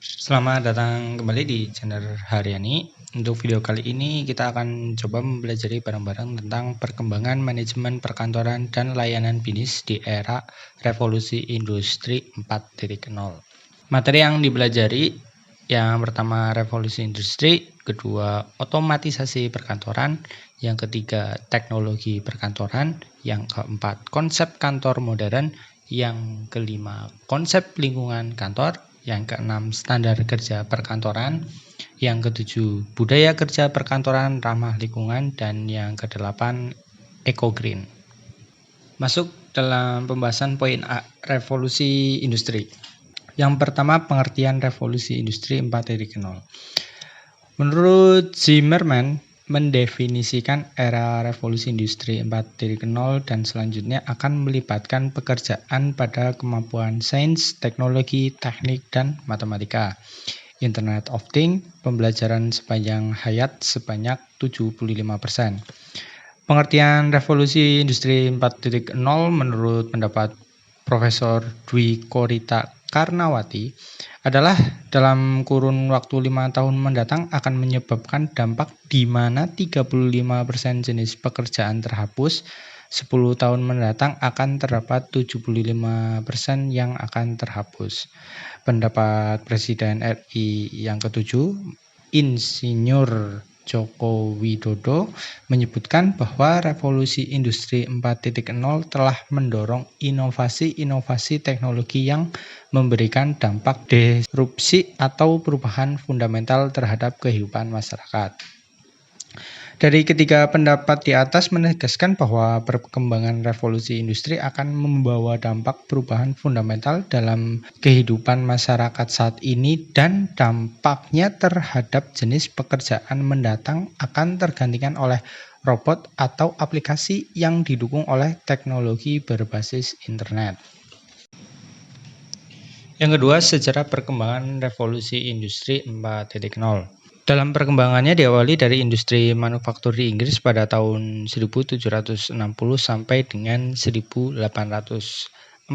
Selamat datang kembali di channel Haryani. Untuk video kali ini kita akan coba mempelajari bareng-bareng tentang perkembangan manajemen perkantoran dan layanan bisnis di era revolusi industri 4.0. Materi yang dipelajari yang pertama revolusi industri, kedua otomatisasi perkantoran, yang ketiga teknologi perkantoran, yang keempat konsep kantor modern, yang kelima konsep lingkungan kantor, yang keenam standar kerja perkantoran, yang ketujuh budaya kerja perkantoran ramah lingkungan, dan yang kedelapan eco-green. Masuk dalam pembahasan poin A, revolusi industri. Yang pertama, pengertian revolusi industri 4.0. Menurut Zimmerman, mendefinisikan era revolusi industri 4.0 dan selanjutnya akan melibatkan pekerjaan pada kemampuan sains, teknologi, teknik, dan matematika. Internet of Things, pembelajaran sepanjang hayat sebanyak 75%. Pengertian revolusi industri 4.0 menurut pendapat Profesor Dwi Korita Karnawati adalah dalam kurun waktu 5 tahun mendatang akan menyebabkan dampak di mana 35% jenis pekerjaan terhapus, 10 tahun mendatang akan terdapat 75% yang akan terhapus. Pendapat Presiden RI yang ketujuh, Insinyur Joko Widodo, menyebutkan bahwa revolusi industri 4.0 telah mendorong inovasi-inovasi teknologi yang memberikan dampak disrupsi atau perubahan fundamental terhadap kehidupan masyarakat. Dari ketiga pendapat di atas menegaskan bahwa perkembangan revolusi industri akan membawa dampak perubahan fundamental dalam kehidupan masyarakat saat ini dan dampaknya terhadap jenis pekerjaan mendatang akan tergantikan oleh robot atau aplikasi yang didukung oleh teknologi berbasis internet. Yang kedua, sejarah perkembangan revolusi industri 4.0. Dalam perkembangannya diawali dari industri manufaktur di Inggris pada tahun 1760 sampai dengan 1840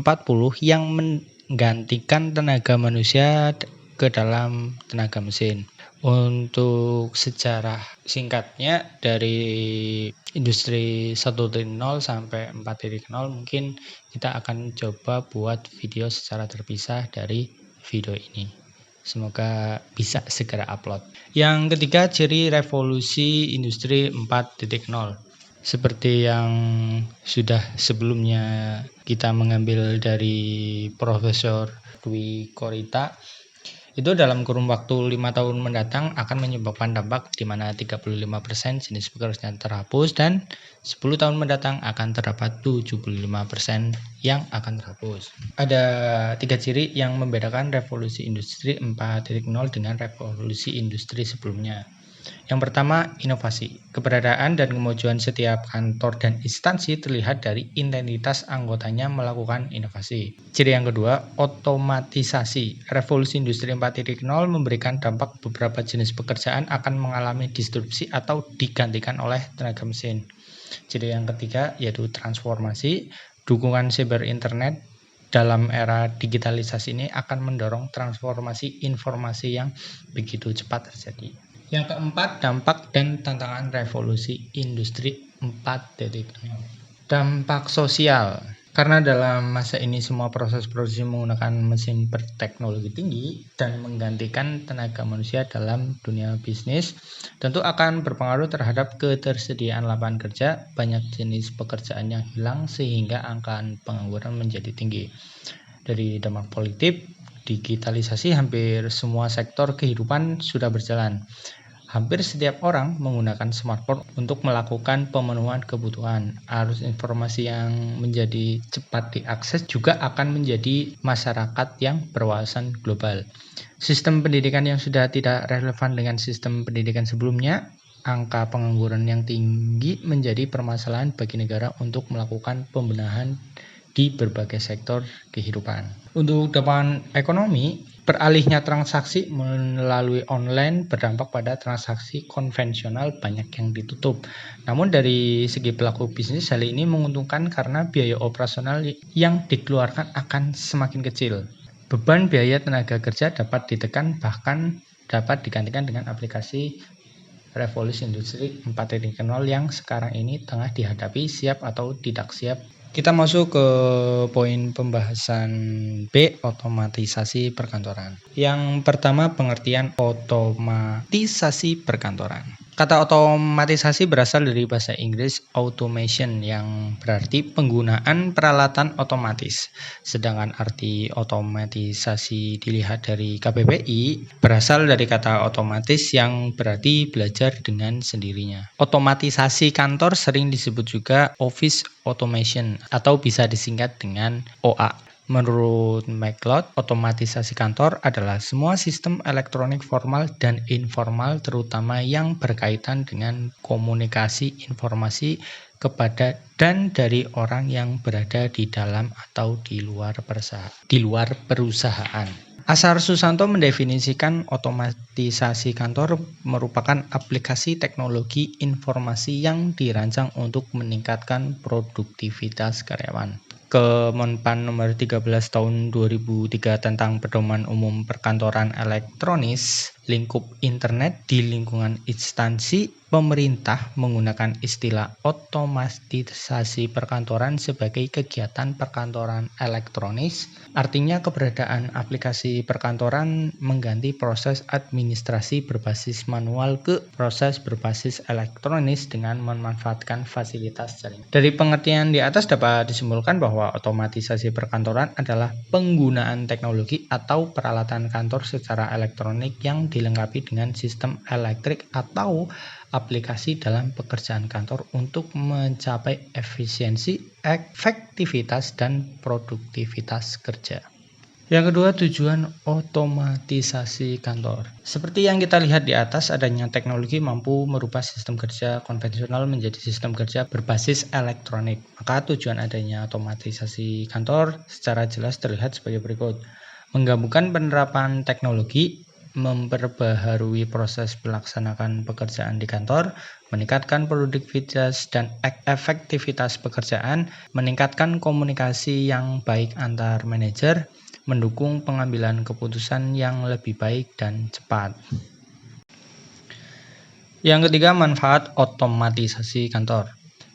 yang menggantikan tenaga manusia ke dalam tenaga mesin. Untuk sejarah singkatnya dari industri 1.0 sampai 4.0 mungkin kita akan coba buat video secara terpisah dari video ini. Semoga bisa segera upload. Yang ketiga, ciri revolusi industri 4.0. Seperti yang sudah sebelumnya kita mengambil dari Profesor Dwi Korita, itu dalam kurun waktu 5 tahun mendatang akan menyebabkan dampak di mana 35% jenis pekerjaan terhapus dan 10 tahun mendatang akan terdapat 75% yang akan terhapus. Ada 3 ciri yang membedakan revolusi industri 4.0 dengan revolusi industri sebelumnya. Yang pertama, inovasi. Keberadaan dan kemajuan setiap kantor dan instansi terlihat dari intensitas anggotanya melakukan inovasi. Ciri yang kedua, otomatisasi. Revolusi industri 4.0 memberikan dampak beberapa jenis pekerjaan akan mengalami disrupsi atau digantikan oleh tenaga mesin. Ciri yang ketiga yaitu transformasi. Dukungan cyber internet dalam era digitalisasi ini akan mendorong transformasi informasi yang begitu cepat terjadi. Yang keempat, dampak dan tantangan revolusi industri 4.0. Dampak sosial. Karena dalam masa ini semua proses produksi menggunakan mesin berteknologi tinggi dan menggantikan tenaga manusia dalam dunia bisnis, tentu akan berpengaruh terhadap ketersediaan lapangan kerja. Banyak jenis pekerjaan yang hilang sehingga angka pengangguran menjadi tinggi. Dari dampak politik, digitalisasi hampir semua sektor kehidupan sudah berjalan. Hampir setiap orang menggunakan smartphone untuk melakukan pemenuhan kebutuhan. Arus informasi yang menjadi cepat diakses juga akan menjadi masyarakat yang berwawasan global. Sistem pendidikan yang sudah tidak relevan dengan sistem pendidikan sebelumnya. Angka pengangguran yang tinggi menjadi permasalahan bagi negara untuk melakukan pembenahan di berbagai sektor kehidupan. Untuk dampak ekonomi, beralihnya transaksi melalui online berdampak pada transaksi konvensional banyak yang ditutup. Namun dari segi pelaku bisnis, hal ini menguntungkan karena biaya operasional yang dikeluarkan akan semakin kecil. Beban biaya tenaga kerja dapat ditekan, bahkan dapat digantikan dengan aplikasi revolusi industri 4.0 yang sekarang ini tengah dihadapi, siap atau tidak siap. Kita masuk ke poin pembahasan B, otomatisasi perkantoran. Yang pertama, pengertian otomatisasi perkantoran. Kata otomatisasi berasal dari bahasa Inggris automation yang berarti penggunaan peralatan otomatis. Sedangkan arti otomatisasi dilihat dari KBBI berasal dari kata otomatis yang berarti belajar dengan sendirinya. Otomatisasi kantor sering disebut juga office automation atau bisa disingkat dengan OA. Menurut McLeod, otomatisasi kantor adalah semua sistem elektronik formal dan informal, terutama yang berkaitan dengan komunikasi informasi kepada dan dari orang yang berada di dalam atau di luar perusahaan. Asar Susanto mendefinisikan otomatisasi kantor merupakan aplikasi teknologi informasi yang dirancang untuk meningkatkan produktivitas karyawan. Kemenpan nomor 13 tahun 2003 tentang pedoman umum perkantoran elektronis lingkup internet di lingkungan instansi pemerintah menggunakan istilah otomatisasi perkantoran sebagai kegiatan perkantoran elektronis. Artinya keberadaan aplikasi perkantoran mengganti proses administrasi berbasis manual ke proses berbasis elektronis dengan memanfaatkan fasilitas jaringan. Dari pengertian di atas dapat disimpulkan bahwa otomatisasi perkantoran adalah penggunaan teknologi atau peralatan kantor secara elektronik yang dilengkapi dengan sistem elektrik atau aplikasi dalam pekerjaan kantor untuk mencapai efisiensi, efektivitas, dan produktivitas kerja. Yang kedua, tujuan otomatisasi kantor. Seperti yang kita lihat di atas, adanya teknologi mampu merubah sistem kerja konvensional menjadi sistem kerja berbasis elektronik. Maka tujuan adanya otomatisasi kantor secara jelas terlihat sebagai berikut. Menggabungkan penerapan teknologi, memperbaharui proses melaksanakan pekerjaan di kantor, meningkatkan produktivitas dan efektivitas pekerjaan, meningkatkan komunikasi yang baik antar manajer, mendukung pengambilan keputusan yang lebih baik dan cepat. Yang ketiga, manfaat otomatisasi kantor.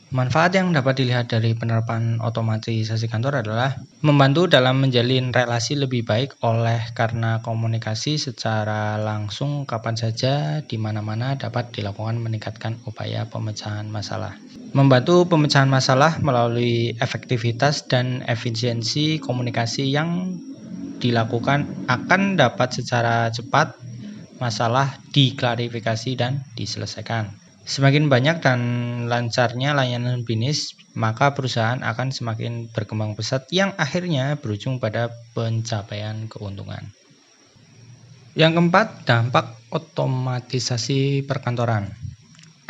Manfaat yang dapat dilihat dari penerapan otomatisasi kantor adalah membantu dalam menjalin relasi lebih baik oleh karena komunikasi secara langsung kapan saja di mana-mana dapat dilakukan meningkatkan upaya pemecahan masalah. Membantu pemecahan masalah melalui efektivitas dan efisiensi komunikasi yang dilakukan akan dapat secara cepat masalah diklarifikasi dan diselesaikan. Semakin banyak dan lancarnya layanan bisnis, maka perusahaan akan semakin berkembang pesat yang akhirnya berujung pada pencapaian keuntungan. Yang keempat, dampak otomatisasi perkantoran.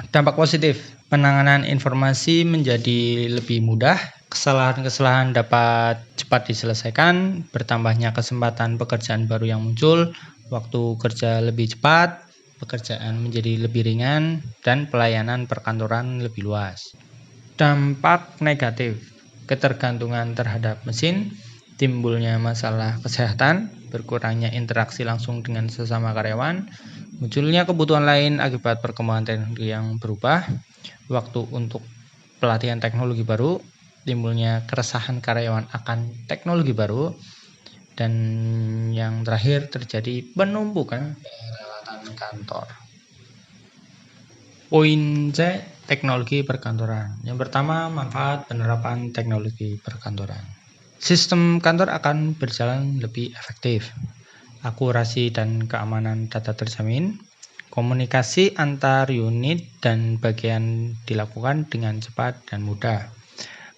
Dampak positif, penanganan informasi menjadi lebih mudah, kesalahan-kesalahan dapat cepat diselesaikan, bertambahnya kesempatan pekerjaan baru yang muncul, waktu kerja lebih cepat, pekerjaan menjadi lebih ringan, dan pelayanan perkantoran lebih luas. Dampak negatif, ketergantungan terhadap mesin, timbulnya masalah kesehatan, berkurangnya interaksi langsung dengan sesama karyawan, munculnya kebutuhan lain akibat perkembangan teknologi yang berubah, waktu untuk pelatihan teknologi baru, timbulnya keresahan karyawan akan teknologi baru, dan yang terakhir terjadi penumpukan peralatan kantor. Poin C, teknologi perkantoran. Yang pertama, manfaat penerapan teknologi perkantoran. Sistem kantor akan berjalan lebih efektif. Akurasi dan keamanan data terjamin. Komunikasi antar unit dan bagian dilakukan dengan cepat dan mudah.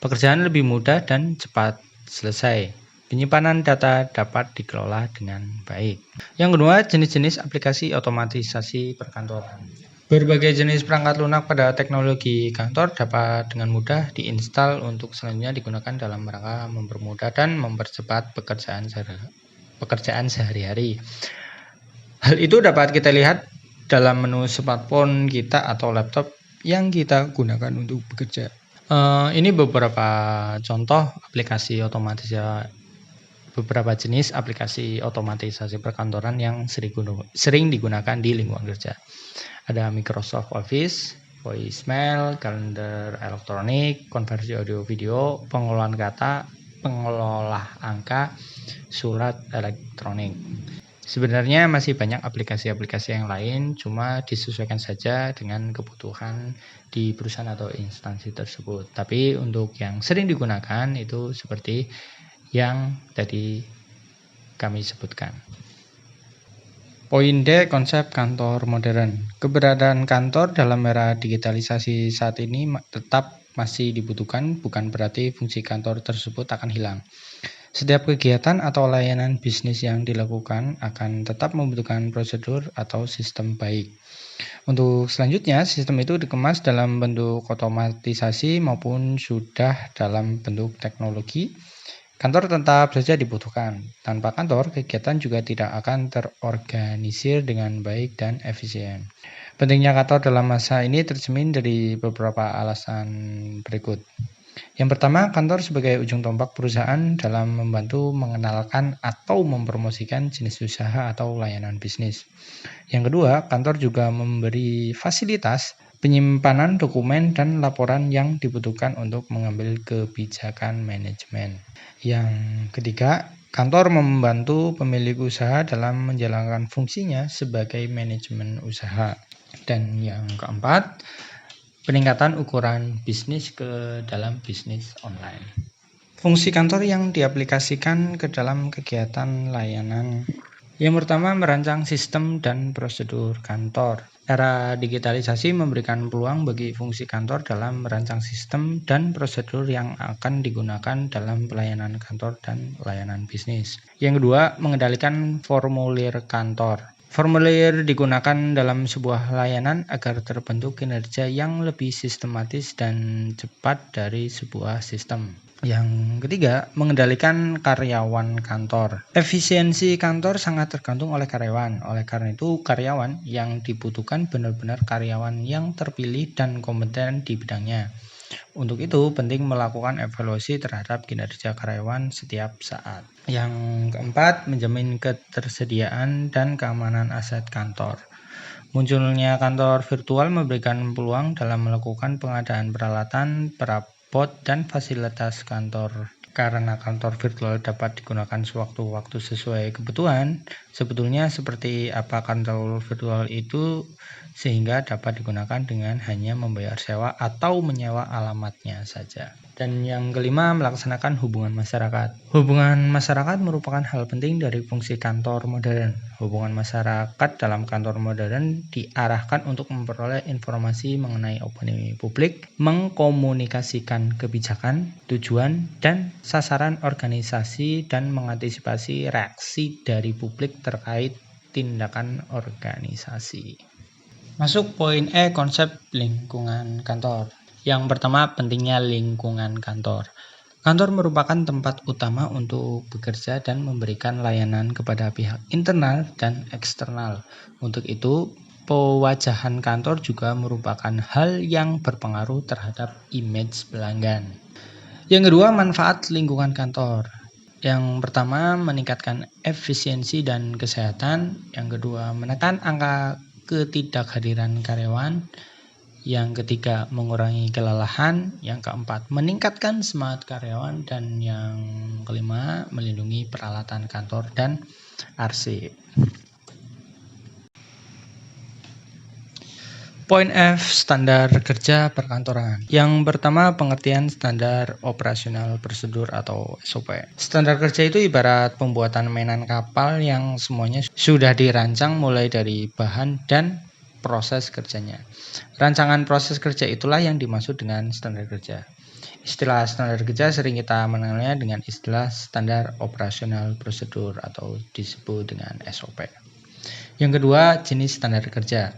Pekerjaan lebih mudah dan cepat selesai. Penyimpanan data dapat dikelola dengan baik. Yang kedua, jenis-jenis aplikasi otomatisasi perkantoran. Berbagai jenis perangkat lunak pada teknologi kantor dapat dengan mudah diinstal untuk selanjutnya digunakan dalam rangka mempermudah dan mempercepat pekerjaan sehari-hari. Hal itu dapat kita lihat dalam menu smartphone kita atau laptop yang kita gunakan untuk bekerja. Ini beberapa contoh aplikasi beberapa jenis aplikasi otomatisasi perkantoran yang sering digunakan di lingkungan kerja. Ada Microsoft Office, voicemail, kalender elektronik, konversi audio video, pengolahan kata, pengelola angka, surat elektronik. Sebenarnya masih banyak aplikasi-aplikasi yang lain, cuma disesuaikan saja dengan kebutuhan di perusahaan atau instansi tersebut. Tapi untuk yang sering digunakan itu seperti yang tadi kami sebutkan. Poin D, konsep kantor modern. Keberadaan kantor dalam era digitalisasi saat ini tetap masih dibutuhkan, bukan berarti fungsi kantor tersebut akan hilang. Setiap kegiatan atau layanan bisnis yang dilakukan akan tetap membutuhkan prosedur atau sistem baik. Untuk selanjutnya, sistem itu dikemas dalam bentuk otomatisasi maupun sudah dalam bentuk teknologi. Kantor tetap saja dibutuhkan. Tanpa kantor, kegiatan juga tidak akan terorganisir dengan baik dan efisien. Pentingnya kantor dalam masa ini tercermin dari beberapa alasan berikut. Yang pertama, kantor sebagai ujung tombak perusahaan dalam membantu mengenalkan atau mempromosikan jenis usaha atau layanan bisnis. Yang kedua, kantor juga memberi fasilitas penyimpanan dokumen dan laporan yang dibutuhkan untuk mengambil kebijakan manajemen. Yang ketiga, kantor membantu pemilik usaha dalam menjalankan fungsinya sebagai manajemen usaha. Dan yang keempat, peningkatan ukuran bisnis ke dalam bisnis online. Fungsi kantor yang diaplikasikan ke dalam kegiatan layanan. Yang pertama, merancang sistem dan prosedur kantor. Era digitalisasi memberikan peluang bagi fungsi kantor dalam merancang sistem dan prosedur yang akan digunakan dalam pelayanan kantor dan layanan bisnis. Yang kedua, mengendalikan formulir kantor. Formulir digunakan dalam sebuah layanan agar terbentuk kinerja yang lebih sistematis dan cepat dari sebuah sistem. Yang ketiga, mengendalikan karyawan kantor. Efisiensi kantor sangat tergantung oleh karyawan. Oleh karena itu, karyawan yang dibutuhkan benar-benar karyawan yang terpilih dan kompeten di bidangnya. Untuk itu, penting melakukan evaluasi terhadap kinerja karyawan setiap saat. Yang keempat, menjamin ketersediaan dan keamanan aset kantor. Munculnya kantor virtual memberikan peluang dalam melakukan pengadaan peralatan, perabot, dan fasilitas kantor. Karena kantor virtual dapat digunakan sewaktu-waktu sesuai kebutuhan, sebetulnya seperti apa kantor virtual itu sehingga dapat digunakan dengan hanya membayar sewa atau menyewa alamatnya saja. Dan yang kelima, melaksanakan hubungan masyarakat. Hubungan masyarakat merupakan hal penting dari fungsi kantor modern. Hubungan masyarakat dalam kantor modern diarahkan untuk memperoleh informasi mengenai opini publik, mengkomunikasikan kebijakan, tujuan, dan sasaran organisasi, dan mengantisipasi reaksi dari publik terkait tindakan organisasi. Masuk poin E, konsep lingkungan kantor. Yang pertama, pentingnya lingkungan kantor. Kantor merupakan tempat utama untuk bekerja dan memberikan layanan kepada pihak internal dan eksternal. Untuk itu, pewajahan kantor juga merupakan hal yang berpengaruh terhadap image pelanggan. Yang kedua, manfaat lingkungan kantor. Yang pertama, meningkatkan efisiensi dan kesehatan. Yang kedua, menekan angka ketidakhadiran karyawan. Yang ketiga, mengurangi kelelahan. Yang keempat, meningkatkan semangat karyawan. Dan yang kelima, melindungi peralatan kantor dan arsip. Poin F, standar kerja perkantoran. Yang pertama, pengertian standar operasional prosedur atau SOP. Standar kerja itu ibarat pembuatan mainan kapal yang semuanya sudah dirancang mulai dari bahan dan proses kerjanya. Rancangan proses kerja itulah yang dimaksud dengan standar kerja. Istilah standar kerja sering kita mengenalnya dengan istilah standar operasional prosedur atau disebut dengan SOP. Yang kedua, jenis standar kerja.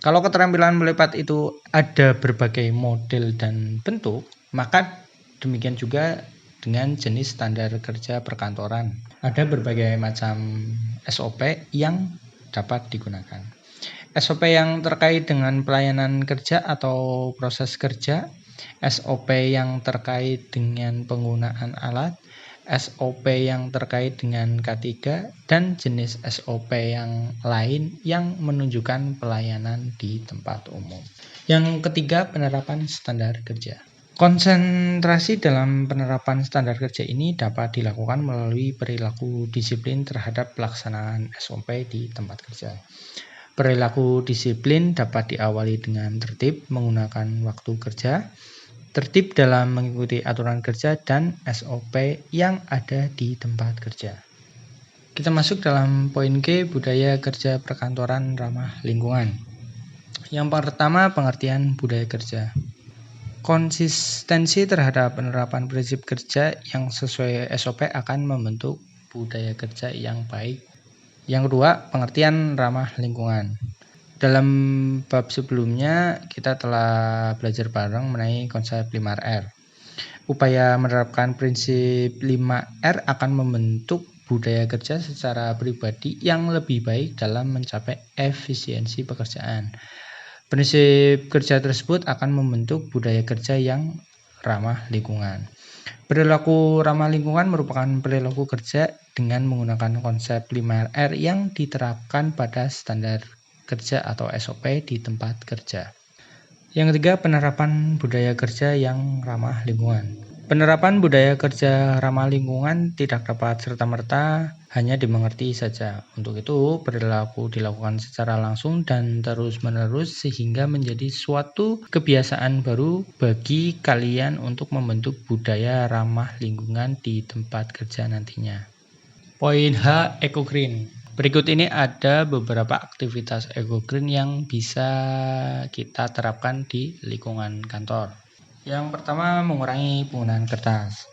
Kalau keterampilan melipat itu ada berbagai model dan bentuk, maka demikian juga dengan jenis standar kerja perkantoran. Ada berbagai macam SOP yang dapat digunakan. SOP yang terkait dengan pelayanan kerja atau proses kerja, SOP yang terkait dengan penggunaan alat, SOP yang terkait dengan K3, dan jenis SOP yang lain yang menunjukkan pelayanan di tempat umum. Yang ketiga, penerapan standar kerja. Konsentrasi dalam penerapan standar kerja ini dapat dilakukan melalui perilaku disiplin terhadap pelaksanaan SOP di tempat kerja. Perilaku disiplin dapat diawali dengan tertib menggunakan waktu kerja, tertib dalam mengikuti aturan kerja, dan SOP yang ada di tempat kerja. Kita masuk dalam poin G, budaya kerja perkantoran ramah lingkungan. Yang pertama, pengertian budaya kerja. Konsistensi terhadap penerapan prinsip kerja yang sesuai SOP akan membentuk budaya kerja yang baik. Yang kedua, pengertian ramah lingkungan. Dalam bab sebelumnya kita telah belajar bareng mengenai konsep 5R. Upaya menerapkan prinsip 5R akan membentuk budaya kerja secara pribadi yang lebih baik dalam mencapai efisiensi pekerjaan. Prinsip kerja tersebut akan membentuk budaya kerja yang ramah lingkungan. Perilaku ramah lingkungan merupakan perilaku kerja dengan menggunakan konsep 5R yang diterapkan pada standar kerja atau SOP di tempat kerja. Yang ketiga, penerapan budaya kerja yang ramah lingkungan. Penerapan budaya kerja ramah lingkungan tidak dapat serta-merta hanya dimengerti saja. Untuk itu, perilaku dilakukan secara langsung dan terus-menerus sehingga menjadi suatu kebiasaan baru bagi kalian untuk membentuk budaya ramah lingkungan di tempat kerja nantinya. Poin H, Eco-Green. Berikut ini ada beberapa aktivitas eco-green yang bisa kita terapkan di lingkungan kantor. Yang pertama, mengurangi penggunaan kertas.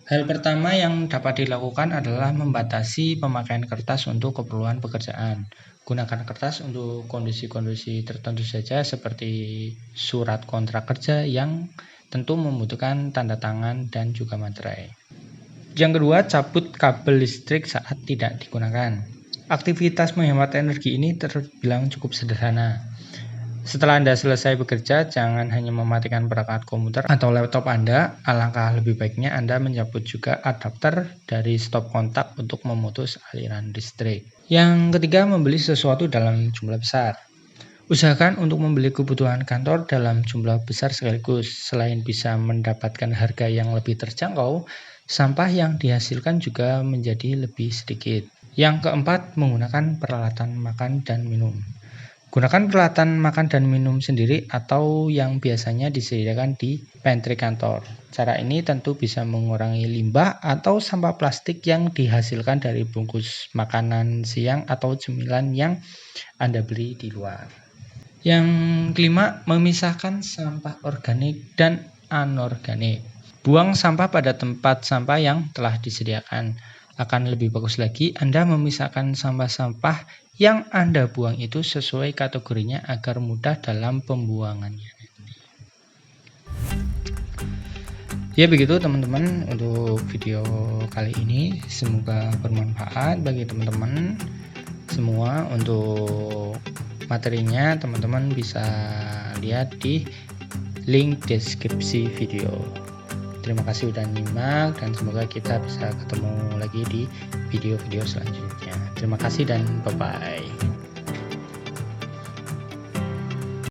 Hal pertama yang dapat dilakukan adalah membatasi pemakaian kertas untuk keperluan pekerjaan. Gunakan kertas untuk kondisi-kondisi tertentu saja seperti surat kontrak kerja yang tentu membutuhkan tanda tangan dan juga materai. Yang kedua, cabut kabel listrik saat tidak digunakan. Aktivitas menghemat energi ini terbilang cukup sederhana. Setelah Anda selesai bekerja, jangan hanya mematikan perangkat komputer atau laptop Anda. Alangkah lebih baiknya Anda mencabut juga adapter dari stop kontak untuk memutus aliran listrik. Yang ketiga, membeli sesuatu dalam jumlah besar. Usahakan untuk membeli kebutuhan kantor dalam jumlah besar sekaligus. Selain bisa mendapatkan harga yang lebih terjangkau, sampah yang dihasilkan juga menjadi lebih sedikit. Yang keempat, menggunakan peralatan makan dan minum. Gunakan peralatan makan dan minum sendiri atau yang biasanya disediakan di pantry kantor. Cara ini tentu bisa mengurangi limbah atau sampah plastik yang dihasilkan dari bungkus makanan siang atau cemilan yang Anda beli di luar. Yang kelima, memisahkan sampah organik dan anorganik. Buang sampah pada tempat sampah yang telah disediakan. Akan lebih bagus lagi Anda memisahkan sampah-sampah yang Anda buang itu sesuai kategorinya agar mudah dalam pembuangannya. Ya begitu teman-teman untuk video kali ini. Semoga bermanfaat bagi teman-teman semua. Untuk materinya teman-teman bisa lihat di link deskripsi video. Terima kasih sudah nyimak dan semoga kita bisa ketemu lagi di video-video selanjutnya. Terima kasih dan bye-bye.